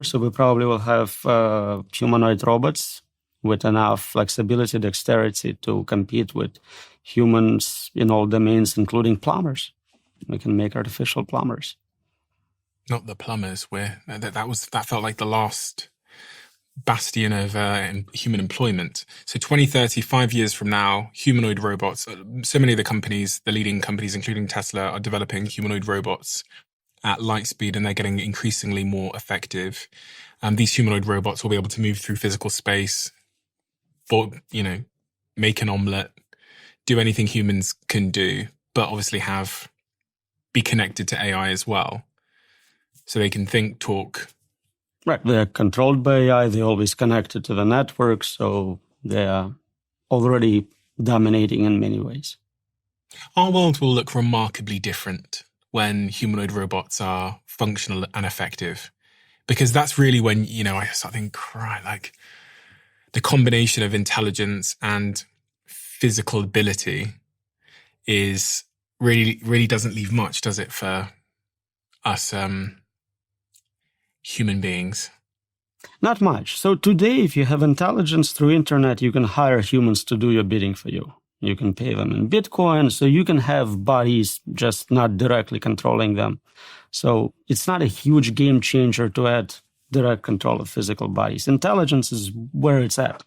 So we probably will have humanoid robots with enough flexibility, dexterity to compete with humans in all domains, including plumbers. We can make artificial plumbers. Not the plumbers, where that felt like the last bastion of human employment. So 2030, 5 years from now, humanoid robots, so many of the leading companies, including Tesla, are developing humanoid robots at light speed, and they're getting increasingly more effective. These humanoid robots will be able to move through physical space, make an omelette, do anything humans can do, but obviously be connected to AI as well. So they can think, talk. Right. They're controlled by AI. They're always connected to the network. So they are already dominating in many ways. Our world will look remarkably different when humanoid robots are functional and effective. Because that's really when, I start thinking, like the combination of intelligence and physical ability is really doesn't leave much, does it, for us human beings? Not much. So today, if you have intelligence through internet, you can hire humans to do your bidding for you. You can pay them in Bitcoin, so you can have bodies just not directly controlling them. So it's not a huge game changer to add direct control of physical bodies. Intelligence is where it's at.